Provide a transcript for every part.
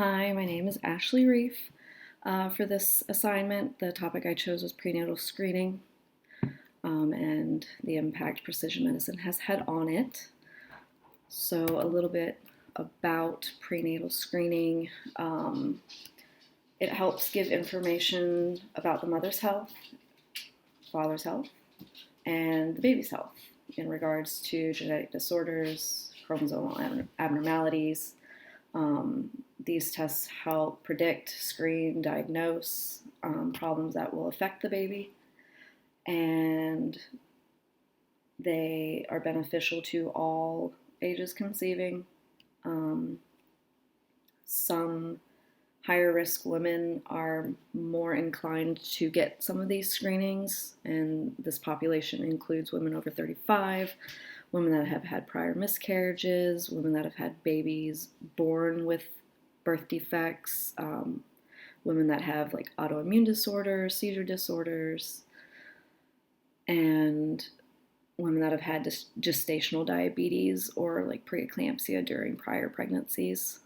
Hi, my name is Ashley Reef. For this assignment, the topic I chose was prenatal screening and the impact precision medicine has had on it. So, a little bit about prenatal screening. It helps give information about the mother's health, father's health, and the baby's health in regards to genetic disorders, chromosomal abnormalities. These tests help predict, screen, diagnose problems that will affect the baby, and they are beneficial to all ages conceiving. Some higher risk women are more inclined to get some of these screenings, and this population includes women over 35, women that have had prior miscarriages, women that have had babies born with birth defects, women that have like autoimmune disorders, seizure disorders, and women that have had gestational diabetes or like preeclampsia during prior pregnancies.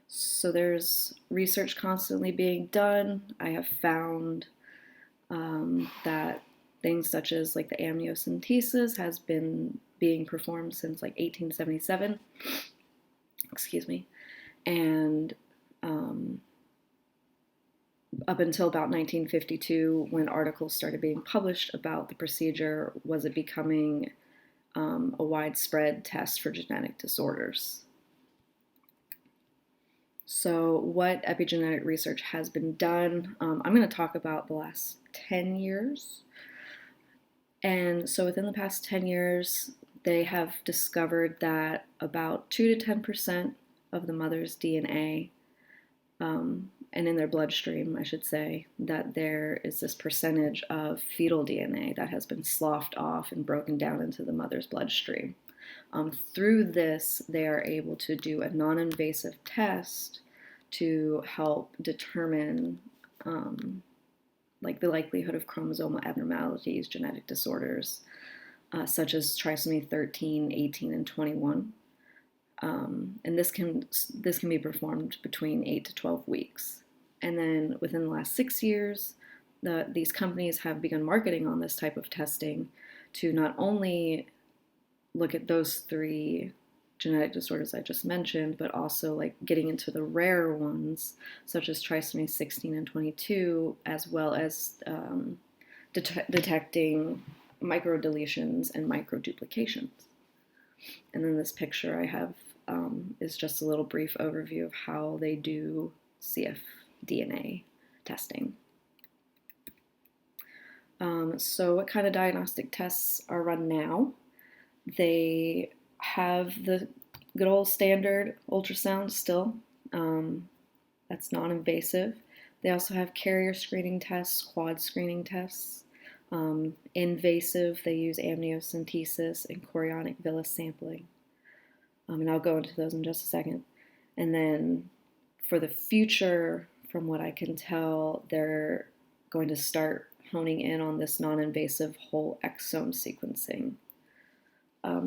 So there's research constantly being done. I have found that things such as like the amniocentesis has been being performed since like 1877. Excuse me. And up until about 1952, when articles started being published about the procedure, was it becoming a widespread test for genetic disorders. So, what epigenetic research has been done? I'm going to talk about the last 10 years. And so, within the past 10 years, they have discovered that about 2 to 10% of the mother's DNA, and in their bloodstream, I should say, that there is this percentage of fetal DNA that has been sloughed off and broken down into the mother's bloodstream. Through this, they are able to do a non-invasive test to help determine like the likelihood of chromosomal abnormalities, genetic disorders, such as trisomy 13, 18, and 21. And this can be performed between 8 to 12 weeks. And then within the last 6 years, these companies have begun marketing on this type of testing to not only look at those 3 genetic disorders I just mentioned, but also like getting into the rarer ones, such as trisomy 16 and 22, as well as detecting microdeletions and microduplications. And then this picture I have is just a little brief overview of how they do cfDNA testing. So what kind of diagnostic tests are run now? They have the good old standard ultrasound still. That's non-invasive. They also have carrier screening tests, quad screening tests. Invasive, they use amniocentesis and chorionic villus sampling. And I'll go into those in just a second. And then for the future, from what I can tell, they're going to start honing in on this non-invasive whole exome sequencing.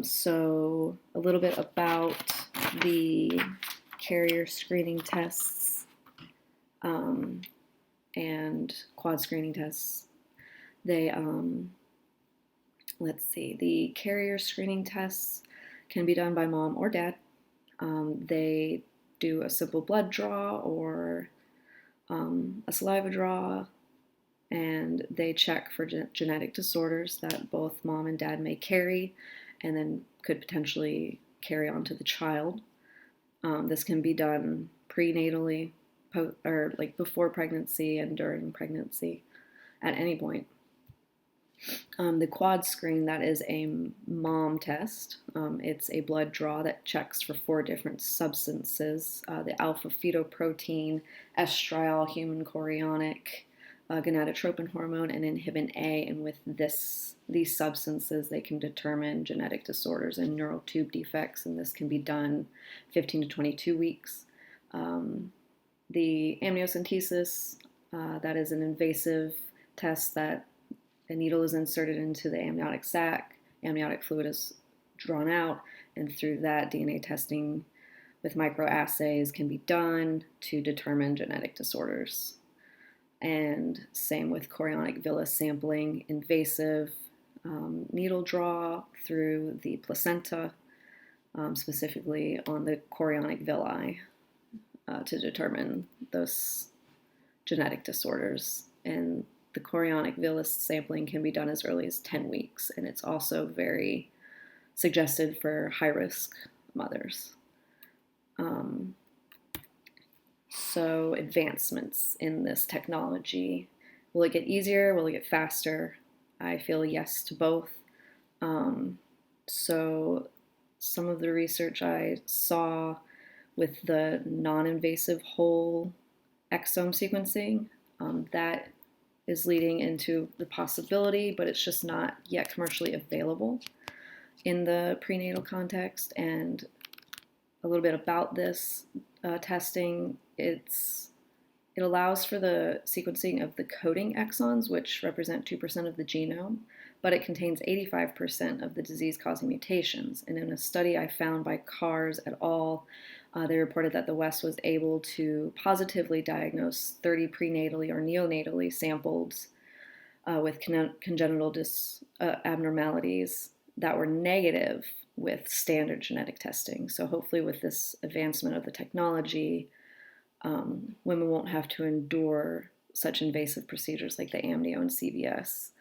So a little bit about the carrier screening tests and quad screening tests. They, let's see, the carrier screening tests can be done by mom or dad. They do a simple blood draw or a saliva draw, and they check for genetic disorders that both mom and dad may carry and then could potentially carry on to the child. This can be done prenatally, or like before pregnancy and during pregnancy at any point. The quad screen, that is a mom test. It's a blood draw that checks for 4 different substances, the alpha-fetoprotein, estriol, human chorionic, gonadotropin hormone, and inhibin A. And with these substances, they can determine genetic disorders and neural tube defects, and this can be done 15 to 22 weeks. The amniocentesis, that is an invasive test that a needle is inserted into the amniotic sac, amniotic fluid is drawn out, and through that DNA testing with microassays can be done to determine genetic disorders. And same with chorionic villus sampling, invasive needle draw through the placenta, specifically on the chorionic villi, to determine those genetic disorders. And the chorionic villus sampling can be done as early as 10 weeks, and it's also very suggested for high-risk mothers. So advancements in this technology, will it get easier? Will it get faster? I feel yes to both. So some of the research I saw with the non-invasive whole exome sequencing, that is leading into the possibility, but it's just not yet commercially available in the prenatal context. And a little bit about this testing, it allows for the sequencing of the coding exons, which represent 2% of the genome, but it contains 85% of the disease-causing mutations. And in a study I found by Kars et al., they reported that the West was able to positively diagnose 30 prenatally or neonatally sampled with congenital abnormalities that were negative with standard genetic testing. So hopefully with this advancement of the technology, women won't have to endure such invasive procedures like the amnio and CVS.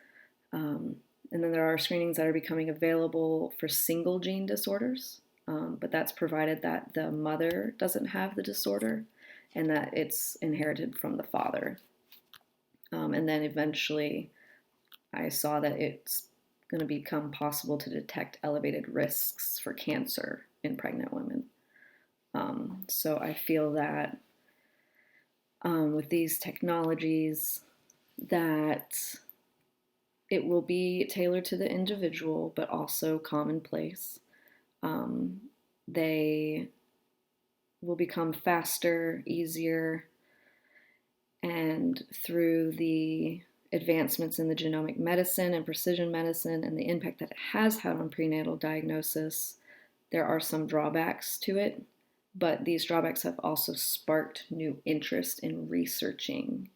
And then there are screenings that are becoming available for single gene disorders, but that's provided that the mother doesn't have the disorder and that it's inherited from the father. And then eventually I saw that it's going to become possible to detect elevated risks for cancer in pregnant women. So I feel that with these technologies that it will be tailored to the individual, but also commonplace. They will become faster, easier, and through the advancements in the genomic medicine and precision medicine and the impact that it has had on prenatal diagnosis, there are some drawbacks to it, but these drawbacks have also sparked new interest in researching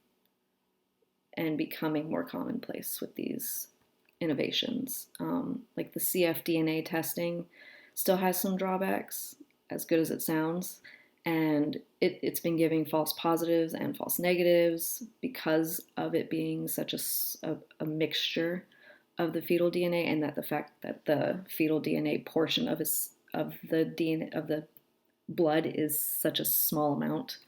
and becoming more commonplace with these innovations. Like the cfDNA testing still has some drawbacks, as good as it sounds, and it's been giving false positives and false negatives because of it being such a mixture of the fetal DNA, and that the fact that the fetal DNA portion of the DNA of the blood is such a small amount.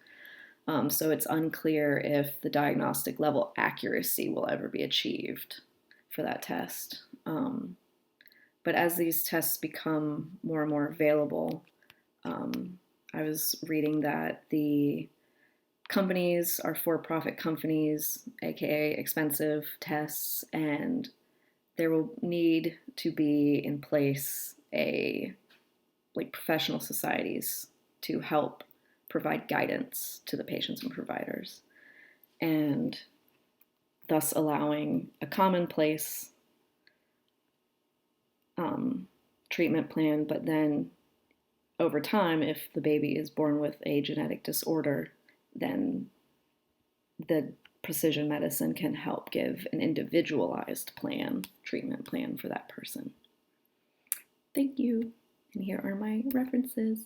So it's unclear if the diagnostic level accuracy will ever be achieved for that test. But as these tests become more and more available, I was reading that the companies are for-profit companies, aka expensive tests, and there will need to be in place professional societies to help provide guidance to the patients and providers, and thus allowing a commonplace treatment plan. But then over time, if the baby is born with a genetic disorder, then the precision medicine can help give an individualized treatment plan for that person. Thank you. And here are my references.